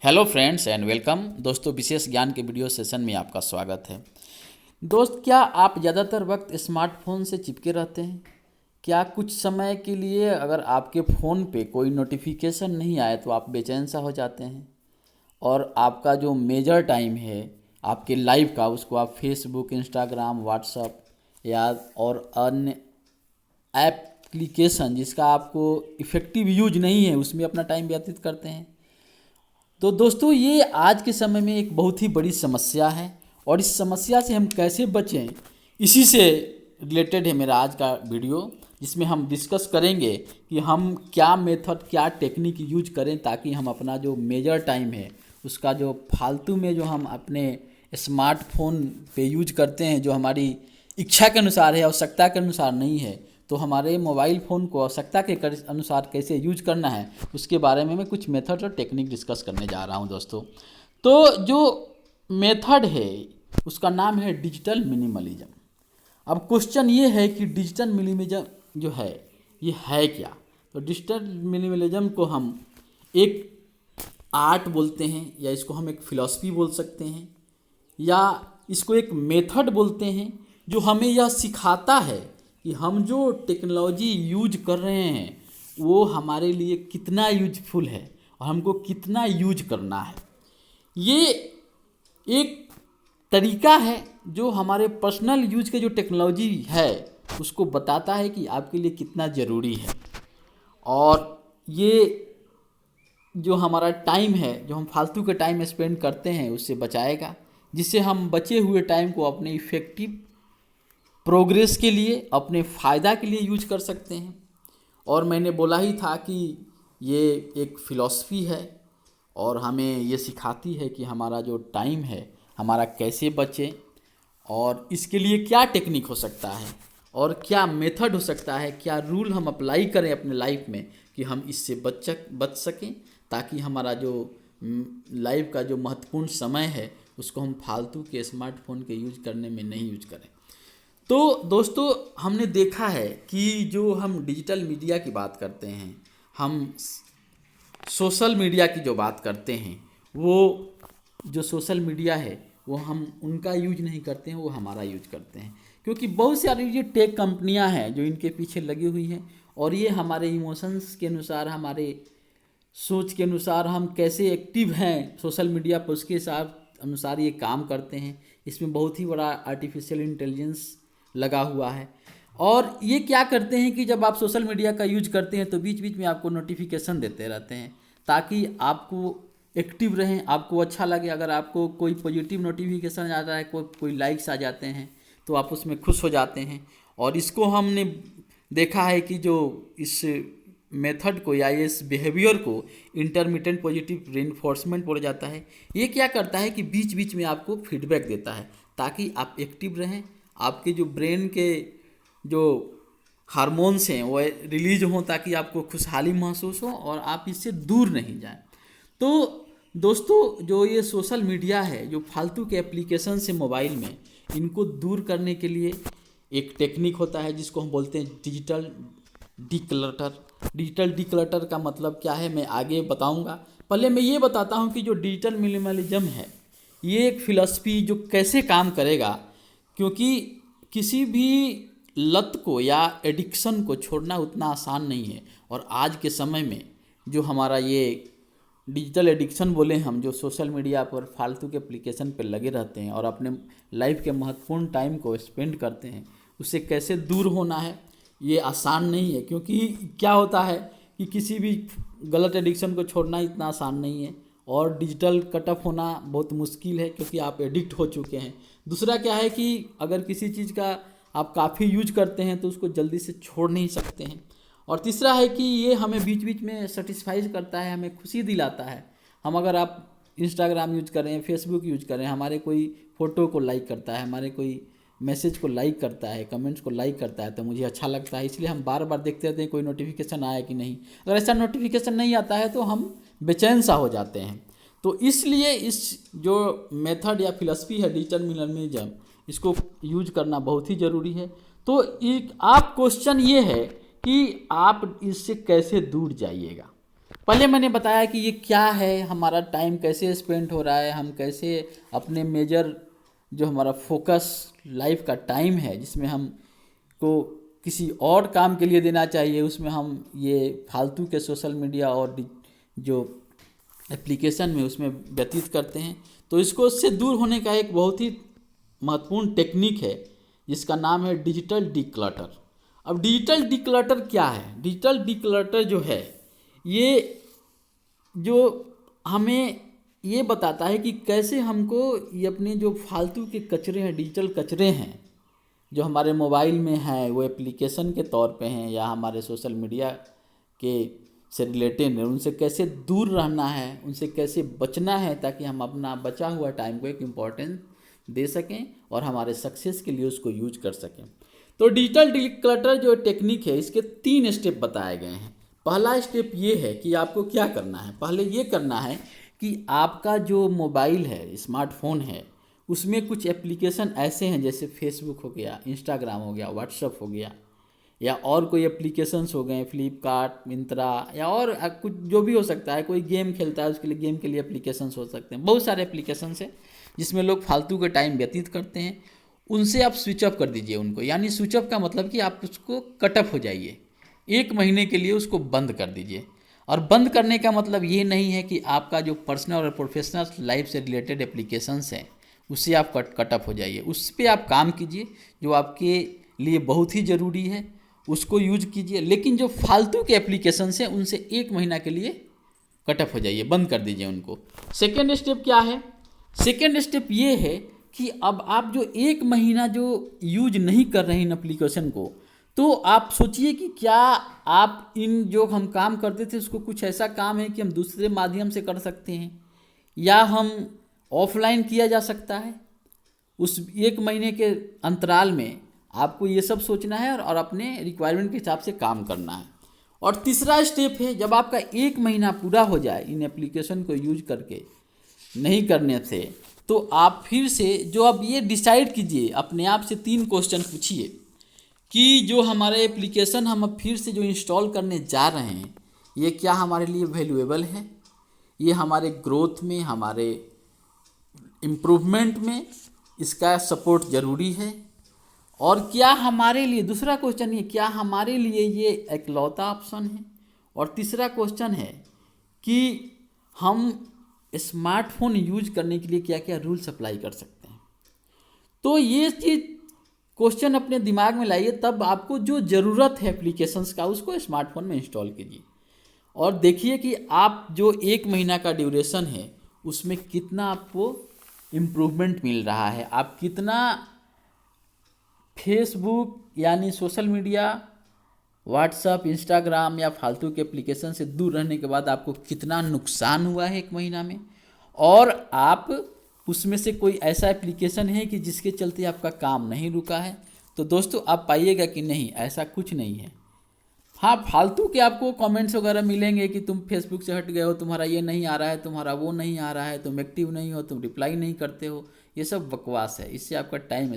Hello friends and welcome दोस्तों। विशेष ज्ञान के वीडियो सेशन में आपका स्वागत है। दोस्त, क्या आप ज़्यादातर वक्त स्मार्टफोन से चिपके रहते हैं? क्या कुछ समय के लिए अगर आपके फ़ोन पे कोई नोटिफिकेशन नहीं आए तो आप बेचैन सा हो जाते हैं और आपका जो मेजर टाइम है आपके लाइफ का उसको आप फेसबुक, इंस्टाग्राम, व्हाट्सअप या और अन्य एप्लीकेशन जिसका आपको इफ़ेक्टिव यूज नहीं है उसमें अपना टाइम व्यतीत करते हैं? तो दोस्तों, ये आज के समय में एक बहुत ही बड़ी समस्या है और इस समस्या से हम कैसे बचें, इसी से रिलेटेड है मेरा आज का वीडियो, जिसमें हम डिस्कस करेंगे कि हम क्या मेथड, क्या टेक्निक यूज करें ताकि हम अपना जो मेजर टाइम है उसका जो फालतू में जो हम अपने स्मार्टफोन पे यूज करते हैं, जो हमारी इच्छा के अनुसार है, आवश्यकता के अनुसार नहीं है, तो हमारे मोबाइल फ़ोन को आवश्यकता के अनुसार कैसे यूज करना है उसके बारे में मैं कुछ मेथड और टेक्निक डिस्कस करने जा रहा हूं दोस्तों। तो जो मेथड है उसका नाम है डिजिटल मिनिमलिज्म। अब क्वेश्चन ये है कि डिजिटल मिनिमलिज्म जो है ये है क्या? तो डिजिटल मिनिमलिज्म को हम एक आर्ट बोलते हैं, या इसको हम एक फिलॉसफी बोल सकते हैं, या इसको एक मेथड बोलते हैं जो हमें यह सिखाता है कि हम जो टेक्नोलॉजी यूज कर रहे हैं वो हमारे लिए कितना यूजफुल है और हमको कितना यूज करना है। ये एक तरीका है जो हमारे पर्सनल यूज के जो टेक्नोलॉजी है उसको बताता है कि आपके लिए कितना ज़रूरी है, और ये जो हमारा टाइम है, जो हम फालतू के टाइम स्पेंड करते हैं उससे बचाएगा, जिससे हम बचे हुए टाइम को अपने इफ़ेक्टिव प्रोग्रेस के लिए, अपने फ़ायदा के लिए यूज कर सकते हैं। और मैंने बोला ही था कि ये एक फ़िलॉसफी है और हमें ये सिखाती है कि हमारा जो टाइम है हमारा कैसे बचे, और इसके लिए क्या टेक्निक हो सकता है और क्या मेथड हो सकता है, क्या रूल हम अप्लाई करें अपने लाइफ में कि हम इससे बच सकें, ताकि हमारा जो लाइफ का जो महत्वपूर्ण समय है उसको हम फालतू के स्मार्टफोन के यूज करने में नहीं यूज करें। तो दोस्तों, हमने देखा है कि जो हम डिजिटल मीडिया की बात करते हैं, हम सोशल मीडिया की जो बात करते हैं, वो जो सोशल मीडिया है वो हम उनका यूज नहीं करते हैं, वो हमारा यूज करते हैं, क्योंकि बहुत सारी ये टेक कंपनियां हैं जो इनके पीछे लगी हुई हैं, और ये हमारे इमोशंस के अनुसार, हमारे सोच के अनुसार हम कैसे एक्टिव हैं सोशल मीडिया पर उसके हिसाब अनुसार ये काम करते हैं। इसमें बहुत ही बड़ा आर्टिफिशियल इंटेलिजेंस लगा हुआ है। और ये क्या करते हैं कि जब आप सोशल मीडिया का यूज करते हैं तो बीच बीच में आपको नोटिफिकेशन देते रहते हैं ताकि आपको एक्टिव रहें, आपको अच्छा लगे। अगर आपको कोई पॉजिटिव नोटिफिकेशन आता है, कोई लाइक्स आ जाते हैं तो आप उसमें खुश हो जाते हैं। और इसको हमने देखा है कि जो इस मेथड को या इस बिहेवियर को इंटरमिटेंट पॉजिटिव रेनफोर्समेंट बोला जाता है। ये क्या करता है कि बीच बीच में आपको फीडबैक देता है ताकि आप एक्टिव रहें, आपके जो ब्रेन के जो हार्मोन्स हैं वो रिलीज हों ताकि आपको खुशहाली महसूस हो और आप इससे दूर नहीं जाएं। तो दोस्तों, जो ये सोशल मीडिया है, जो फालतू के एप्लीकेशन से मोबाइल में, इनको दूर करने के लिए एक टेक्निक होता है जिसको हम बोलते हैं डिजिटल डिक्लटर। डिजिटल डिक्लटर का मतलब क्या है मैं आगे बताऊंगा। पहले मैं ये बताता हूँ कि जो डिजिटल मिनिमलिज्म है ये एक फ़िलॉसफी जो कैसे काम करेगा, क्योंकि किसी भी लत को या एडिक्शन को छोड़ना उतना आसान नहीं है। और आज के समय में जो हमारा ये डिजिटल एडिक्शन बोले हम, जो सोशल मीडिया पर फालतू के एप्लीकेशन पर लगे रहते हैं और अपने लाइफ के महत्वपूर्ण टाइम को स्पेंड करते हैं, उससे कैसे दूर होना है ये आसान नहीं है। क्योंकि क्या होता है कि किसी भी गलत एडिक्शन को छोड़ना इतना आसान नहीं है, और डिजिटल कट ऑफ होना बहुत मुश्किल है क्योंकि आप एडिक्ट हो चुके हैं। दूसरा क्या है कि अगर किसी चीज़ का आप काफ़ी यूज करते हैं तो उसको जल्दी से छोड़ नहीं सकते हैं। और तीसरा है कि ये हमें बीच बीच में सेटिस्फाइज करता है, हमें खुशी दिलाता है। हम अगर आप इंस्टाग्राम यूज करें, फेसबुक यूज करें, हमारे कोई फ़ोटो को लाइक करता है, हमारे कोई मैसेज को लाइक करता है, कमेंट्स को लाइक करता है, तो मुझे अच्छा लगता है, इसलिए हम बार बार देखते रहते हैं कोई नोटिफिकेशन आया कि नहीं। अगर ऐसा नोटिफिकेशन नहीं आता है तो हम बेचैन सा हो जाते हैं। तो इसलिए इस जो मेथड या फिलॉसफी है डिजिटल मिनिमलिज्म, इसको यूज करना बहुत ही ज़रूरी है। तो एक आप क्वेश्चन ये है कि आप इससे कैसे दूर जाइएगा। पहले मैंने बताया कि ये क्या है, हमारा टाइम कैसे स्पेंड हो रहा है, हम कैसे अपने मेजर जो हमारा फोकस लाइफ का टाइम है जिसमें हम को किसी और काम के लिए देना चाहिए, उसमें हम ये फालतू के सोशल मीडिया और जो एप्लीकेशन में उसमें व्यतीत करते हैं। तो इससे दूर होने का एक बहुत ही महत्वपूर्ण टेक्निक है जिसका नाम है डिजिटल डिक्लटर। अब डिजिटल डिक्लटर क्या है? डिजिटल डिक्लटर जो है ये जो हमें ये बताता है कि कैसे हमको ये अपने जो फालतू के कचरे हैं, डिजिटल कचरे हैं जो हमारे मोबाइल में हैं, वो एप्लीकेशन के तौर पे हैं या हमारे सोशल मीडिया के से रिलेटेड हैं, उनसे कैसे दूर रहना है, उनसे कैसे बचना है ताकि हम अपना बचा हुआ टाइम को एक इम्पॉर्टेंस दे सकें और हमारे सक्सेस के लिए उसको यूज कर सकें। तो डिजिटल डिक्लटर जो टेक्निक है इसके 3 स्टेप बताए गए हैं। पहला स्टेप ये है कि आपको क्या करना है, पहले ये करना है कि आपका जो मोबाइल है, स्मार्टफोन है, उसमें कुछ एप्लीकेशन ऐसे हैं जैसे फेसबुक हो गया, इंस्टाग्राम हो गया, व्हाट्सअप हो गया या और कोई एप्लीकेशंस हो गए, फ्लिपकार्ट, मिंत्रा या और कुछ जो भी हो सकता है। कोई गेम खेलता है उसके लिए गेम के लिए एप्लीकेशंस हो सकते हैं। बहुत सारे एप्लीकेशंस हैं जिसमें लोग फालतू का टाइम व्यतीत करते हैं। उनसे आप स्विच ऑफ कर दीजिए उनको, यानी स्विच ऑफ का मतलब कि आप उसको कट ऑफ हो जाइए, 1 महीने के लिए उसको बंद कर दीजिए। और बंद करने का मतलब ये नहीं है कि आपका जो पर्सनल और प्रोफेशनल लाइफ से रिलेटेड एप्लीकेशंस हैं उससे आप कट ऑफ हो जाइए, उस पर आप काम कीजिए, जो आपके लिए बहुत ही ज़रूरी है उसको यूज कीजिए। लेकिन जो फालतू के एप्लीकेशंस हैं उनसे 1 महीना के लिए कट ऑफ हो जाइए, बंद कर दीजिए उनको। सेकेंड स्टेप क्या है? सेकेंड स्टेप ये है कि अब आप जो 1 महीना जो यूज नहीं कर रहे हैं इन एप्लीकेशन को, तो आप सोचिए कि क्या आप इन जो हम काम करते थे उसको कुछ ऐसा काम है कि हम दूसरे माध्यम से कर सकते हैं या हम ऑफलाइन किया जा सकता है। उस 1 महीने के अंतराल में आपको ये सब सोचना है और अपने रिक्वायरमेंट के हिसाब से काम करना है। और तीसरा स्टेप है, जब आपका 1 महीना पूरा हो जाए इन एप्लीकेशन को यूज करके नहीं करने से, तो आप फिर से जो अब ये डिसाइड कीजिए, अपने आप से 3 क्वेश्चन पूछिए कि जो हमारे एप्लीकेशन हम अब फिर से जो इंस्टॉल करने जा रहे हैं ये क्या हमारे लिए वैल्यूएबल है, ये हमारे ग्रोथ में, हमारे इम्प्रूवमेंट में इसका सपोर्ट ज़रूरी है, और क्या हमारे लिए, दूसरा क्वेश्चन ये, क्या हमारे लिए ये एकलौता ऑप्शन है, और तीसरा क्वेश्चन है कि हम स्मार्टफोन यूज करने के लिए क्या क्या रूल्स अप्लाई कर सकते हैं। तो ये चीज़ क्वेश्चन अपने दिमाग में लाइए, तब आपको जो ज़रूरत है एप्लीकेशंस का उसको स्मार्टफोन में इंस्टॉल कीजिए और देखिए कि आप जो 1 महीना का ड्यूरेशन है उसमें कितना आपको इम्प्रूवमेंट मिल रहा है, आप कितना फेसबुक यानी सोशल मीडिया, व्हाट्सअप, इंस्टाग्राम या फालतू के एप्लीकेशन से दूर रहने के बाद आपको कितना नुकसान हुआ है 1 महीना में, और आप उसमें से कोई ऐसा एप्लीकेशन है कि जिसके चलते आपका काम नहीं रुका है। तो दोस्तों आप पाइएगा कि नहीं, ऐसा कुछ नहीं है। हाँ, फालतू के आपको कमेंट्स वगैरह मिलेंगे कि तुम फेसबुक से हट गए हो, तुम्हारा ये नहीं आ रहा है, तुम्हारा वो नहीं आ रहा है, तुम एक्टिव नहीं हो, तुम रिप्लाई नहीं करते हो, ये सब बकवास है। इससे आपका टाइम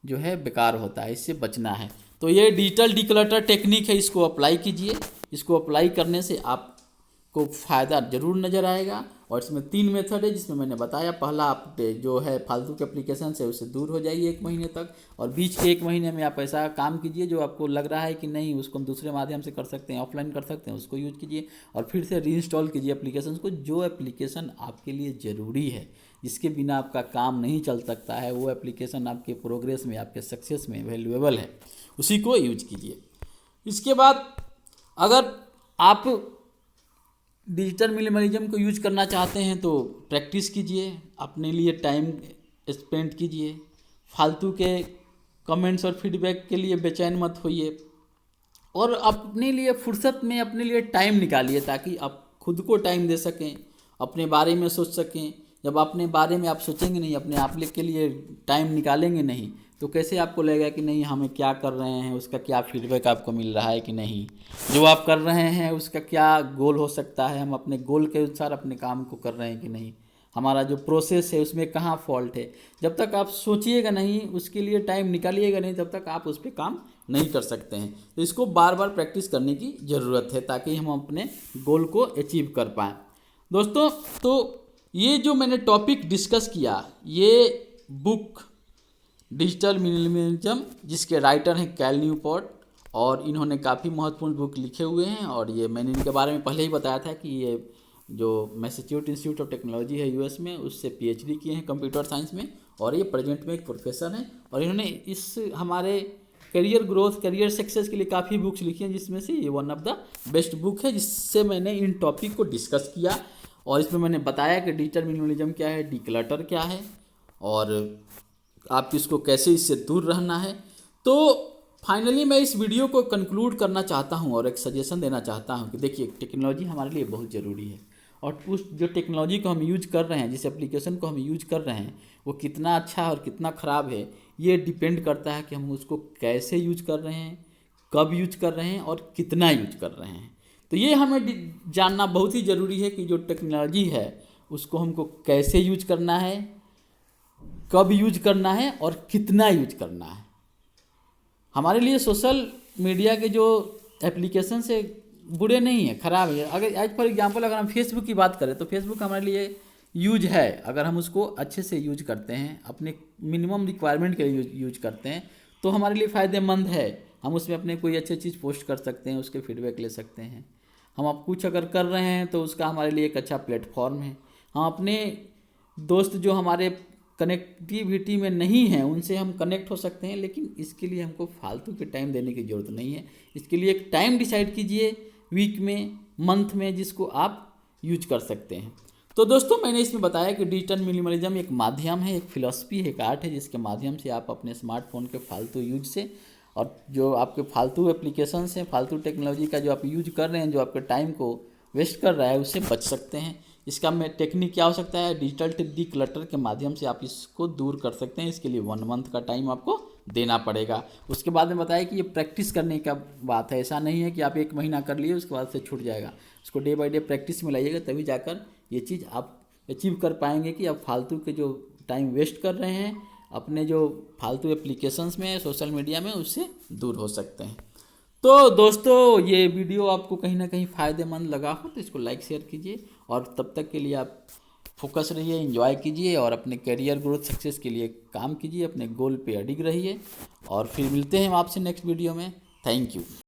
जो है बेकार होता है, इससे बचना है। तो ये डिजिटल डिक्लटर टेक्निक है, इसको अप्लाई कीजिए। इसको अप्लाई करने से आपको फ़ायदा ज़रूर नज़र आएगा। और इसमें 3 मेथड है जिसमें मैंने बताया। पहला, आप जो है फालतू के एप्लीकेशन से उससे दूर हो जाइए 1 महीने तक, और बीच के 1 महीने में आप ऐसा काम कीजिए जो आपको लग रहा है कि नहीं उसको हम दूसरे माध्यम से कर सकते हैं, ऑफलाइन कर सकते हैं, उसको यूज कीजिए और फिर से रीइंस्टॉल कीजिए एप्लीकेशन को। जो एप्लीकेशन आपके लिए ज़रूरी है, जिसके बिना आपका काम नहीं चल सकता है, वो एप्लीकेशन आपके प्रोग्रेस में, आपके सक्सेस में वैल्यूएबल है, उसी को यूज कीजिए। इसके बाद अगर आप डिजिटल मिनिमलिज्म को यूज करना चाहते हैं तो प्रैक्टिस कीजिए, अपने लिए टाइम स्पेंड कीजिए, फालतू के कमेंट्स और फीडबैक के लिए बेचैन मत होइए, और अपने लिए फुर्सत में अपने लिए टाइम निकालिए ताकि आप खुद को टाइम दे सकें, अपने बारे में सोच सकें। जब अपने बारे में आप सोचेंगे नहीं, अपने आप के लिए टाइम निकालेंगे नहीं, तो कैसे आपको लगेगा कि नहीं हमें क्या कर रहे हैं, उसका क्या फीडबैक आपको मिल रहा है कि नहीं, जो आप कर रहे हैं उसका क्या गोल हो सकता है, हम अपने गोल के अनुसार अपने काम को कर रहे हैं कि नहीं। हमारा जो प्रोसेस है उसमें कहाँ फॉल्ट है। जब तक आप सोचिएगा नहीं, उसके लिए टाइम निकालिएगा नहीं, तब तक आप उस पर काम नहीं कर सकते हैं। तो इसको बार बार प्रैक्टिस करने की ज़रूरत है ताकि हम अपने गोल को अचीव कर पाएँ। दोस्तों, तो ये जो मैंने टॉपिक डिस्कस किया, ये बुक डिजिटल मिनिमलिज्म, जिसके राइटर हैं कैल न्यूपोर्ट, और इन्होंने काफ़ी महत्वपूर्ण बुक लिखे हुए हैं। और ये मैंने इनके बारे में पहले ही बताया था कि ये जो मैसाचुसेट्स इंस्टीट्यूट ऑफ टेक्नोलॉजी है यूएस में, उससे पीएचडी किए हैं कंप्यूटर साइंस में, और ये प्रेजेंट में एक प्रोफेसर हैं। और इन्होंने इस हमारे करियर ग्रोथ, करियर सक्सेस के लिए काफ़ी बुक्स लिखी हैं, जिसमें से ये one of the best book है, जिससे मैंने इन टॉपिक को डिस्कस किया। और इसमें मैंने बताया कि डिजिटल मिनिमलिज्म क्या है, डिक्लटर क्या है, और आप किसको कैसे इससे दूर रहना है। तो फाइनली मैं इस वीडियो को कंक्लूड करना चाहता हूं और एक सजेशन देना चाहता हूं कि देखिए, टेक्नोलॉजी हमारे लिए बहुत ज़रूरी है, और उस जो टेक्नोलॉजी को हम यूज कर रहे हैं, जिस एप्लीकेशन को हम यूज कर रहे हैं, वो कितना अच्छा और कितना ख़राब है, ये डिपेंड करता है कि हम उसको कैसे यूज कर रहे हैं, कब यूज कर रहे हैं और कितना यूज कर रहे हैं। तो ये हमें जानना बहुत ही ज़रूरी है कि जो टेक्नोलॉजी है उसको हमको कैसे यूज करना है, कब यूज करना है और कितना यूज करना है। हमारे लिए सोशल मीडिया के जो एप्लीकेशन से बुरे नहीं है, ख़राब है। अगर आज फॉर एग्जांपल अगर हम फेसबुक की बात करें, तो फेसबुक हमारे लिए यूज है अगर हम उसको अच्छे से यूज करते हैं, अपने मिनिमम रिक्वायरमेंट के लिए यूज करते हैं, तो हमारे लिए फ़ायदेमंद है। हम उसमें अपने कोई अच्छी चीज़ पोस्ट कर सकते हैं, उसके फीडबैक ले सकते हैं। हम अब कुछ अगर कर रहे हैं तो उसका हमारे लिए एक अच्छा प्लेटफॉर्म है। हम अपने दोस्त जो हमारे कनेक्टिविटी में नहीं है उनसे हम कनेक्ट हो सकते हैं, लेकिन इसके लिए हमको फालतू के टाइम देने की ज़रूरत नहीं है। इसके लिए एक टाइम डिसाइड कीजिए वीक में, मंथ में, जिसको आप यूज कर सकते हैं। तो दोस्तों, मैंने इसमें बताया कि डिजिटल मिनिमलिज्म एक माध्यम है, एक फिलॉसफी है, एक आर्ट है, जिसके माध्यम से आप अपने स्मार्टफोन के फालतू यूज से और जो आपके फालतू एप्लीकेशंस हैं, फालतू टेक्नोलॉजी का जो आप यूज कर रहे हैं, जो आपके टाइम को वेस्ट कर रहा है, उससे बच सकते हैं। इसका में टेक्निक क्या हो सकता है, डिजिटल डिक्लटर के माध्यम से आप इसको दूर कर सकते हैं। इसके लिए 1 मंथ का टाइम आपको देना पड़ेगा। उसके बाद में बताया कि ये प्रैक्टिस करने का बात है, ऐसा नहीं है कि आप 1 महीना कर लिए उसके बाद से छूट जाएगा। उसको डे बाय डे प्रैक्टिस में लाइएगा, तभी जाकर ये चीज़ आप अचीव कर पाएंगे कि आप फालतू के जो टाइम वेस्ट कर रहे हैं अपने जो फालतू एप्लीकेशंस में, सोशल मीडिया में, उससे दूर हो सकते हैं। तो दोस्तों, ये वीडियो आपको कहीं ना कहीं फ़ायदेमंद लगा हो तो इसको लाइक शेयर कीजिए, और तब तक के लिए आप फोकस रहिए, एंजॉय कीजिए, और अपने करियर ग्रोथ सक्सेस के लिए काम कीजिए, अपने गोल पे अडिग रहिए। और फिर मिलते हैं आपसे नेक्स्ट वीडियो में। Thank you.